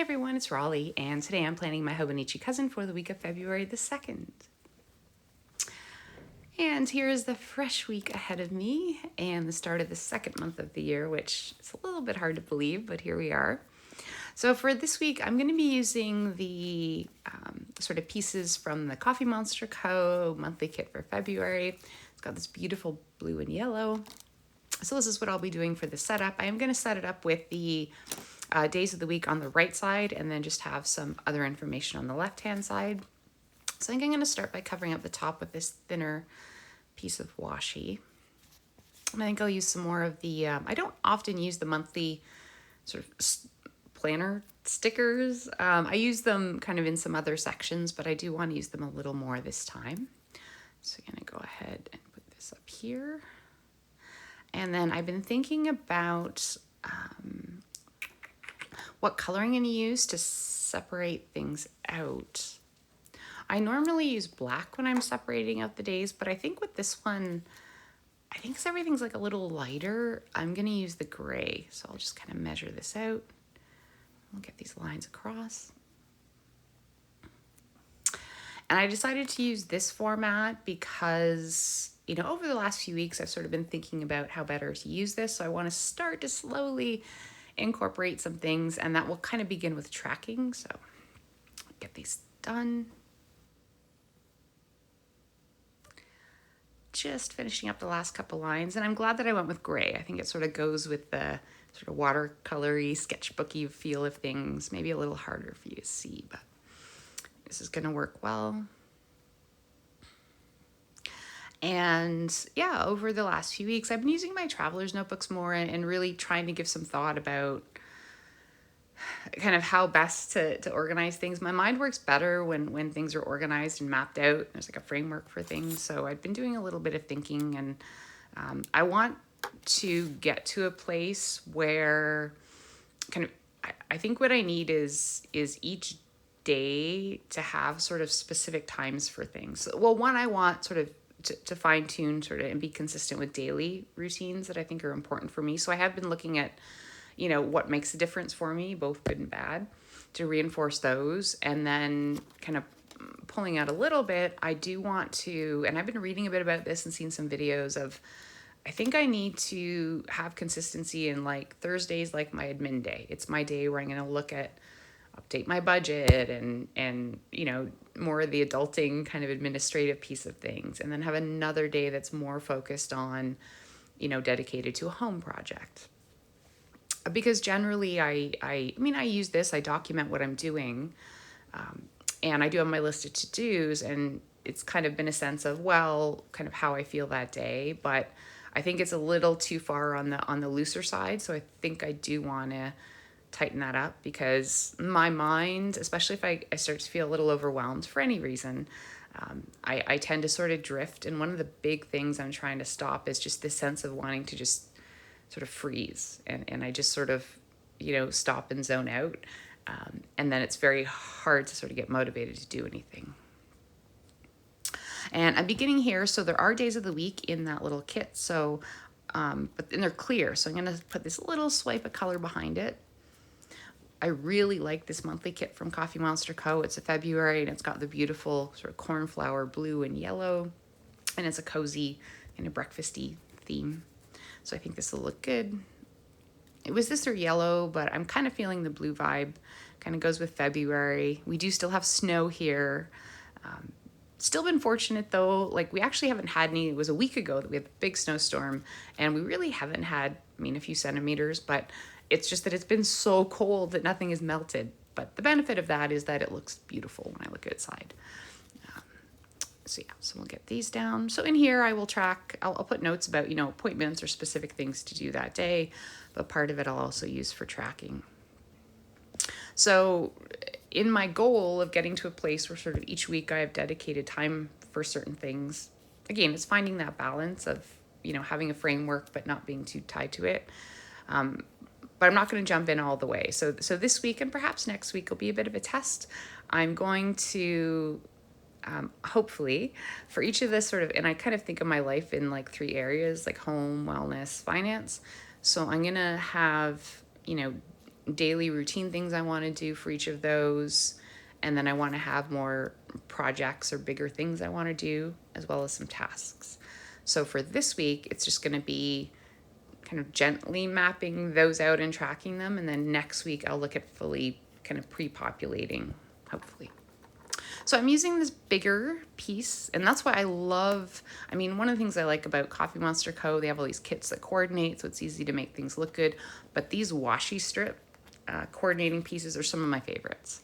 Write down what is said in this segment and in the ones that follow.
everyone, it's Raleigh, and today I'm planning my Hobonichi Cousin for the week of February the 2nd. And here is the fresh week ahead of me and the start of the second month of the year, which is a little bit hard to believe, but here we are. So for this week, I'm going to be using the sort of pieces from the Coffee Monster Co. monthly kit for February. It's got this beautiful blue and yellow. So this is what I'll be doing for the setup. I am going to set it up with the days of the week on the right side and then just have some other information on the left-hand side. So I think I'm going to start by covering up the top with this thinner piece of washi. And I think I'll use some more of the, I don't often use the monthly sort of planner stickers. I use them kind of in some other sections, but I do want to use them a little more this time. So I'm going to go ahead and put this up here. And then I've been thinking about what color I'm going to use to separate things out. I normally use black when I'm separating out the days, but I think with this one, I think 'cause everything's like a little lighter, I'm going to use the gray. So I'll just kind of measure this out. I'll get these lines across. And I decided to use this format because, you know, over the last few weeks, I've sort of been thinking about how better to use this. So I want to start to slowly incorporate some things, and that will kind of begin with tracking. So I'll get these done. Just finishing up the last couple lines, and I'm glad that I went with gray. I think it sort of goes with the sort of watercolory, sketchbooky feel of things. Maybe a little harder for you to see, but this is going to work well. And yeah, over the last few weeks, I've been using my traveler's notebooks more and really trying to give some thought about kind of how best to organize things. My mind works better when things are organized and mapped out. There's like a framework for things. So I've been doing a little bit of thinking, and I want to get to a place where kind of, I think what I need is each day to have sort of specific times for things. Well, one, I want sort of to fine tune sort of and be consistent with daily routines that I think are important for me. So I have been looking at, you know, what makes a difference for me, both good and bad, to reinforce those. And then kind of pulling out a little bit, I do want to, and I've been reading a bit about this and seen some videos of, I think I need to have consistency in like Thursdays, like my admin day. It's my day where I'm going to look at, update my budget and, you know, more of the adulting kind of administrative piece of things. And then have another day that's more focused on, you know, dedicated to a home project. Because generally I mean, I use this, I document what I'm doing, and I do have my list of to-dos, and it's kind of been a sense of, well, kind of how I feel that day, but I think it's a little too far on the looser side. So I think I do want to tighten that up, because my mind, especially if I start to feel a little overwhelmed for any reason, I tend to sort of drift. And one of the big things I'm trying to stop is just this sense of wanting to just sort of freeze. And I just sort of, you know, stop and zone out. And then it's very hard to sort of get motivated to do anything. And I'm beginning here. So there are days of the week in that little kit. So, but then they're clear. So I'm going to put this little swipe of color behind it. I really like this monthly kit from Coffee Monster Co. It's a February, and it's got the beautiful sort of cornflower blue and yellow, and it's a cozy kind of breakfasty theme. So I think this will look good. It was this or yellow, but I'm kind of feeling the blue vibe. Kind of goes with February. We do still have snow here. Still been fortunate though, like we actually haven't had any. It was a week ago that we had the big snowstorm, and we really haven't had, I mean, a few centimeters, but it's just that it's been so cold that nothing is melted. But the benefit of that is that it looks beautiful when I look outside. So yeah, so we'll get these down. So in here I will track, I'll put notes about, you know, appointments or specific things to do that day, but part of it I'll also use for tracking. So in my goal of getting to a place where sort of each week I have dedicated time for certain things, again, it's finding that balance of, you know, having a framework but not being too tied to it. But I'm not going to jump in all the way. So this week and perhaps next week will be a bit of a test. I'm going to hopefully for each of this sort of, and I kind of think of my life in like 3 areas, like home, wellness, finance. So I'm going to have, you know, daily routine things I want to do for each of those. And then I want to have more projects or bigger things I want to do, as well as some tasks. So for this week, it's just going to be kind of gently mapping those out and tracking them. And then next week, I'll look at fully kind of pre-populating, hopefully. So I'm using this bigger piece, and that's why I love, I mean, one of the things I like about Coffee Monster Co., they have all these kits that coordinate, so it's easy to make things look good. But these washi strip coordinating pieces are some of my favorites.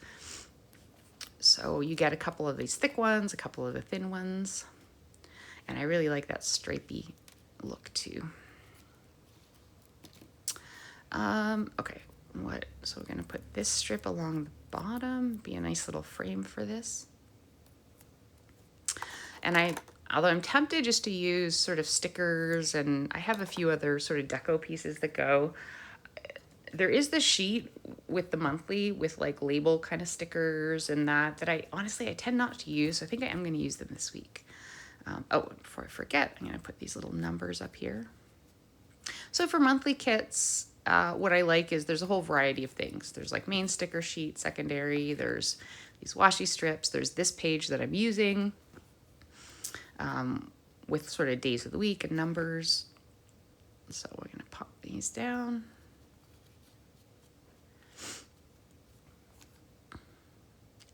So you get a couple of these thick ones, a couple of the thin ones, and I really like that stripey look too. Okay, so we're gonna put this strip along the bottom, be a nice little frame for this. And although I'm tempted just to use sort of stickers, and I have a few other sort of deco pieces that go, there is the sheet with the monthly with like label kind of stickers and that I honestly, I tend not to use. So I think I am going to use them this week. Before I forget, I'm going to put these little numbers up here. So for monthly kits, what I like is there's a whole variety of things. There's like main sticker sheet, secondary, there's these washi strips, there's this page that I'm using with sort of days of the week and numbers. So we're going to pop these down.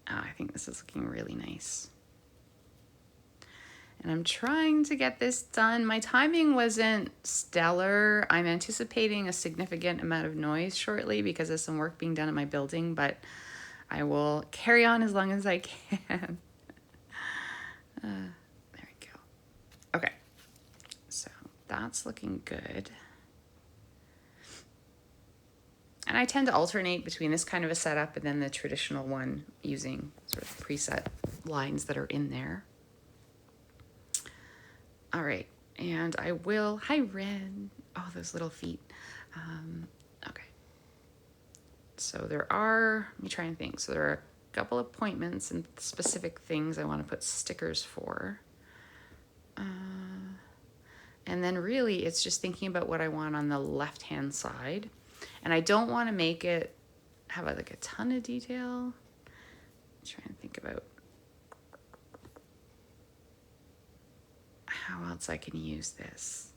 I think this is looking really nice. And I'm trying to get this done. My timing wasn't stellar. I'm anticipating a significant amount of noise shortly because of some work being done in my building, but I will carry on as long as I can. There we go. Okay, so that's looking good. And I tend to alternate between this kind of a setup and then the traditional one using sort of preset lines that are in there. All right, and I will, hi Ren, oh, those little feet. Okay, so there are, let me try and think. So there are a couple appointments and specific things I want to put stickers for. And then really it's just thinking about what I want on the left-hand side. And I don't want to make it have like a ton of detail. I'm trying to think about how else I can use this.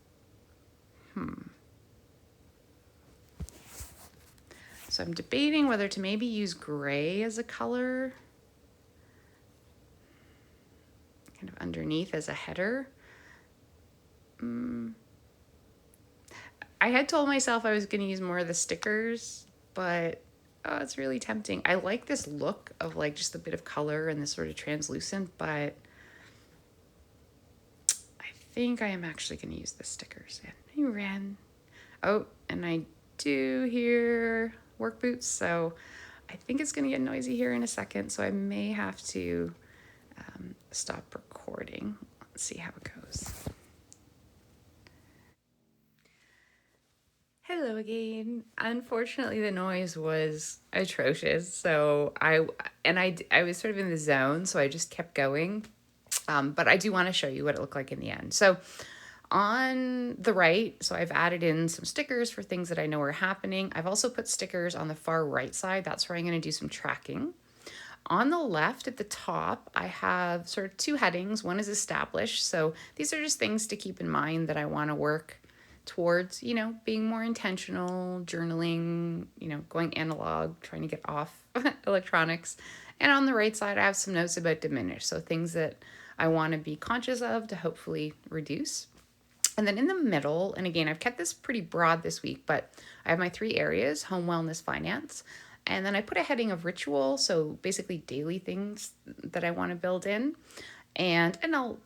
So I'm debating whether to maybe use gray as a color, kind of underneath as a header. I had told myself I was going to use more of the stickers, but oh, it's really tempting. I like this look of like just a bit of color and this sort of translucent, but I think I am actually going to use the stickers. And I ran. Oh, and I do hear work boots, so I think it's going to get noisy here in a second, so I may have to stop recording. Let's see how it goes. Hello again. Unfortunately, the noise was atrocious. So I was sort of in the zone, so I just kept going. But I do want to show you what it looked like in the end. So on the right, so I've added in some stickers for things that I know are happening. I've also put stickers on the far right side. That's where I'm going to do some tracking. On the left at the top, I have sort of two headings. One is established. So these are just things to keep in mind that I want to work towards, being more intentional, journaling, going analog, trying to get off electronics. And on the right side, I have some notes about diminish. So things that I want to be conscious of to hopefully reduce. And then in the middle, and again, I've kept this pretty broad this week, but I have my 3 areas: home, wellness, finance. And then I put a heading of ritual. So basically daily things that I want to build in. And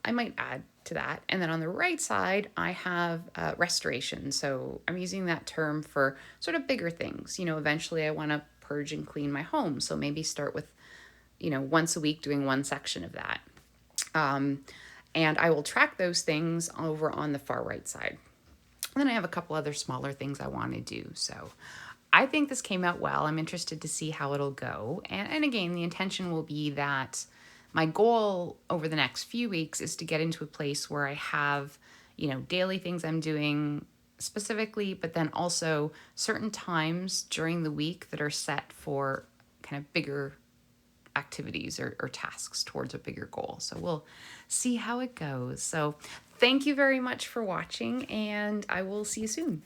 I might add to that. And then on the right side, I have restoration. So I'm using that term for sort of bigger things. Eventually I want to purge and clean my home. So maybe start with, once a week doing one section of that. And I will track those things over on the far right side. And then I have a couple other smaller things I want to do. So I think this came out well. I'm interested to see how it'll go. And again, the intention will be that my goal over the next few weeks is to get into a place where I have, daily things I'm doing, specifically, but then also certain times during the week that are set for kind of bigger activities or tasks towards a bigger goal. So we'll see how it goes. So thank you very much for watching, and I will see you soon.